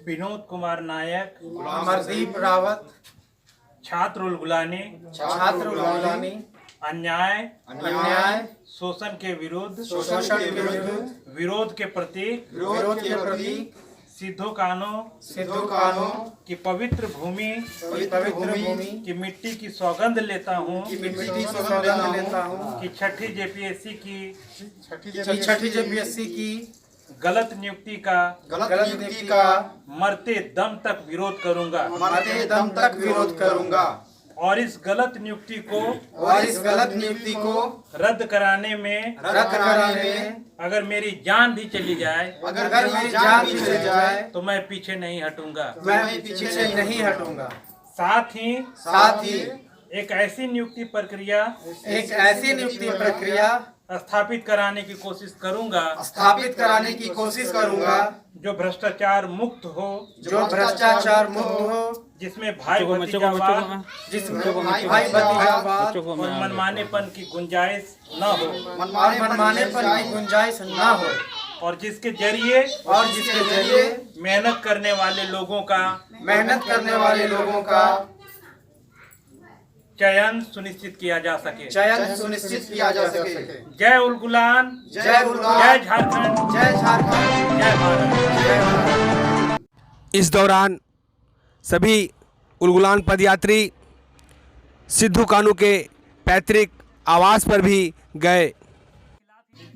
विनोद कुमार नायक, अमरदीप रावत, छात्र उलगुलानी, अन्याय शोषण के विरुद्ध विरोध के प्रति सिद्धो कानो की पवित्र भूमि की मिट्टी की सौगंध लेता हूँ कि छठी जेपीएससी की गलत नियुक्ति का मरते दम तक विरोध करूंगा और इस गलत नियुक्ति को रद्द कराने में अगर मेरी जान भी चली जाए तो मैं पीछे नहीं हटूंगा। साथ ही एक ऐसी नियुक्ति प्रक्रिया स्थापित कराने की कोशिश करूंगा जो भ्रष्टाचार मुक्त हो, जिसमें भाई भतीजावाद और मनमानेपन की गुंजाइश न हो और जिसके जरिए मेहनत करने वाले लोगों का चयन सुनिश्चित किया जा सके। जय उलगुलान, जय झारखंड, जय भारत। इस दौरान सभी उलगुलान पदयात्री सिद्धू कानू के पैतृक आवास पर भी गए।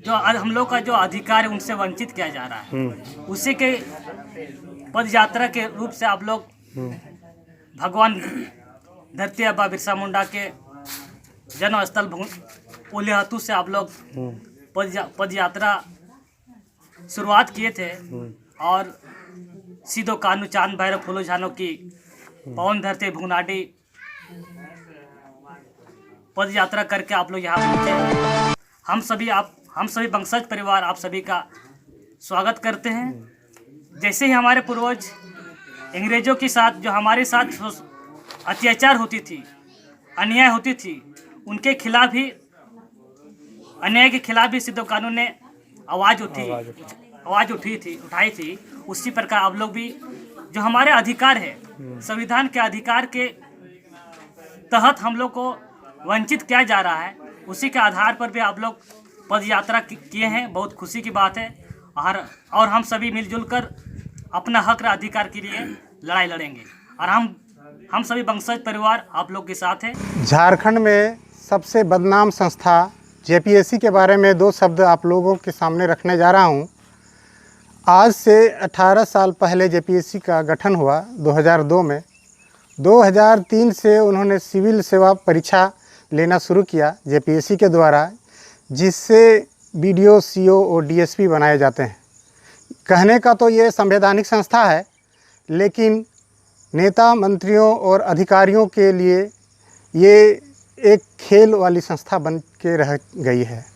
जो हम लोग का जो अधिकार है उनसे वंचित किया जा रहा है, उसी के पद यात्रा के रूप से आप लोग भगवान धरती आबा बिरसा मुंडा के जन्मस्थल ओलेहतू से आप लोग पद यात्रा शुरुआत किए थे और सिद्धो कानू, चांद भैरव, फूलो झानो की पवन धरते भुगनाडी पद यात्रा करके आप लोग यहाँ पहुँचे। हम सभी वंशज परिवार आप सभी का स्वागत करते हैं। जैसे ही हमारे पूर्वज अंग्रेजों के साथ जो हमारे साथ अत्याचार होती थी, अन्याय होती थी, उनके खिलाफ ही, अन्याय के खिलाफ भी सिद्धो कानू ने आवाज़ उठाई थी। उसी प्रकार आप लोग भी जो हमारे अधिकार है, संविधान के अधिकार के तहत हम लोग को वंचित किया जा रहा है, उसी के आधार पर भी आप लोग पद यात्रा किए हैं। बहुत खुशी की बात है और हम सभी मिलजुल कर अपना हक और अधिकार के लिए लड़ाई लड़ेंगे और हम सभी वंशज परिवार आप लोग के साथ हैं। झारखंड में सबसे बदनाम संस्था जेपीएससी के बारे में 2 शब्द आप लोगों के सामने रखने जा रहा हूं। आज से 18 साल पहले जेपीएससी का गठन हुआ 2002 में। 2003 से उन्होंने सिविल सेवा परीक्षा लेना शुरू किया जेपीएससी के द्वारा, जिससे बीडीओ, सीओ और डीएसपी बनाए जाते हैं। कहने का तो ये संवैधानिक संस्था है, लेकिन नेता, मंत्रियों और अधिकारियों के लिए ये एक खेल वाली संस्था बन के रह गई है।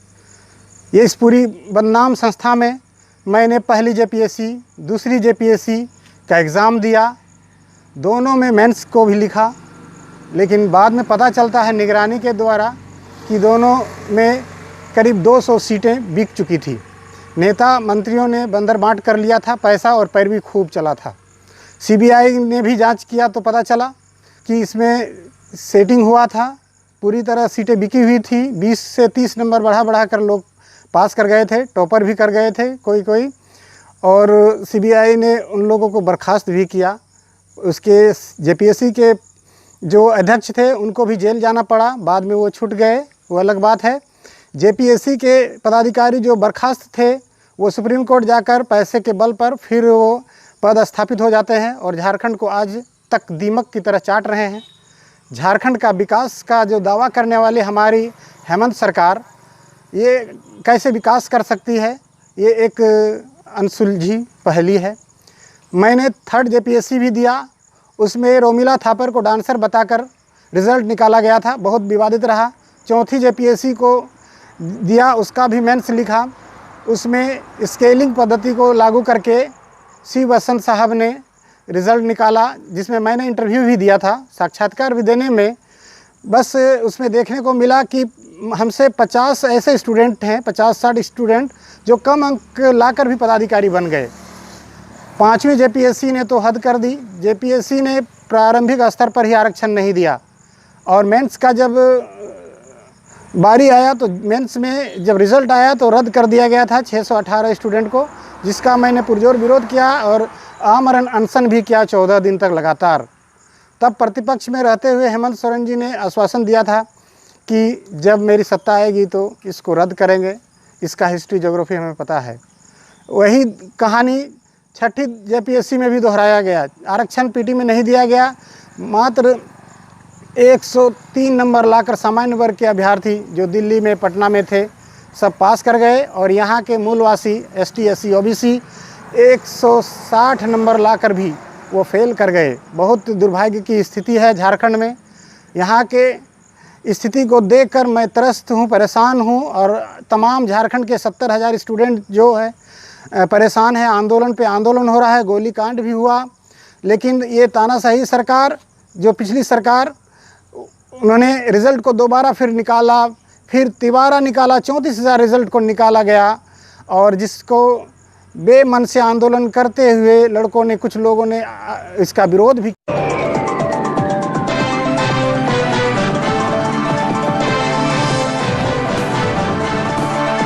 ये इस पूरी बदनाम संस्था में मैंने पहली जेपीएससी, दूसरी जेपीएससी का एग्ज़ाम दिया, दोनों में मेंस को भी लिखा, लेकिन बाद में पता चलता है निगरानी के द्वारा कि दोनों में करीब 200 सीटें बिक चुकी थी। नेता मंत्रियों ने बंदर बांट कर लिया था पैसा और पैरवी खूब चला था। सीबीआई ने भी जांच किया तो पता चला कि इसमें सेटिंग हुआ था, पूरी तरह सीटें बिकी हुई थी। 20 से 30 नंबर बढ़ा कर लोग पास कर गए थे, टॉपर भी कर गए थे कोई, और सीबीआई ने उन लोगों को बर्खास्त भी किया। उसके जेपीएससी के जो अध्यक्ष थे उनको भी जेल जाना पड़ा, बाद में वो छूट गए, वो अलग बात है। जेपीएससी के पदाधिकारी जो बर्खास्त थे वो सुप्रीम कोर्ट जाकर पैसे के बल पर फिर वो पद स्थापित हो जाते हैं और झारखंड को आज तक दीमक की तरह चाट रहे हैं। झारखंड का विकास का जो दावा करने वाली हमारी हेमंत सरकार, ये कैसे विकास कर सकती है, ये एक अनसुलझी पहेली है। मैंने 3rd जेपीएससी भी दिया, उसमें रोमिला थापर को डांसर बताकर रिज़ल्ट निकाला गया था, बहुत विवादित रहा। 4थी जेपीएससी को दिया, उसका भी मेंस लिखा, उसमें स्केलिंग पद्धति को लागू करके सी वसंत साहब ने रिज़ल्ट निकाला, जिसमें मैंने इंटरव्यू भी दिया था, साक्षात्कार भी देने में। बस उसमें देखने को मिला कि हमसे 50 ऐसे स्टूडेंट हैं, 50-60 स्टूडेंट जो कम अंक लाकर भी पदाधिकारी बन गए। 5वीं जेपीएससी ने तो हद कर दी। जेपीएससी ने प्रारंभिक स्तर पर ही आरक्षण नहीं दिया और मेंस का जब बारी आया तो मेंस में जब रिज़ल्ट आया तो रद्द कर दिया गया था 618 स्टूडेंट को, जिसका मैंने पुरजोर विरोध किया और आमरण अनशन भी किया 14 दिन तक लगातार। तब प्रतिपक्ष में रहते हुए हेमंत सोरेन जी ने आश्वासन दिया था कि जब मेरी सत्ता आएगी तो इसको रद्द करेंगे। इसका हिस्ट्री ज्योग्राफी हमें पता है। वही कहानी 6ठी जेपीएससी में भी दोहराया गया। आरक्षण पीटी में नहीं दिया गया। मात्र 103 नंबर लाकर सामान्य वर्ग के अभ्यर्थी जो दिल्ली में पटना में थे सब पास कर गए और यहाँ के मूलवासी ST SC OBC 160 नंबर लाकर भी वो फेल कर गए। बहुत दुर्भाग्य की स्थिति है झारखंड में। यहाँ के स्थिति को देखकर मैं त्रस्त हूँ, परेशान हूँ और तमाम झारखंड के 70,000 स्टूडेंट जो है परेशान है। आंदोलन पे आंदोलन हो रहा है, गोलीकांड भी हुआ। लेकिन ये तानाशाही सरकार, जो पिछली सरकार, उन्होंने रिज़ल्ट को दोबारा फिर निकाला, फिर तिबारा निकाला, 34,000 रिज़ल्ट को निकाला गया और जिसको बेमन से आंदोलन करते हुए लड़कों ने, कुछ लोगों ने इसका विरोध भी किया।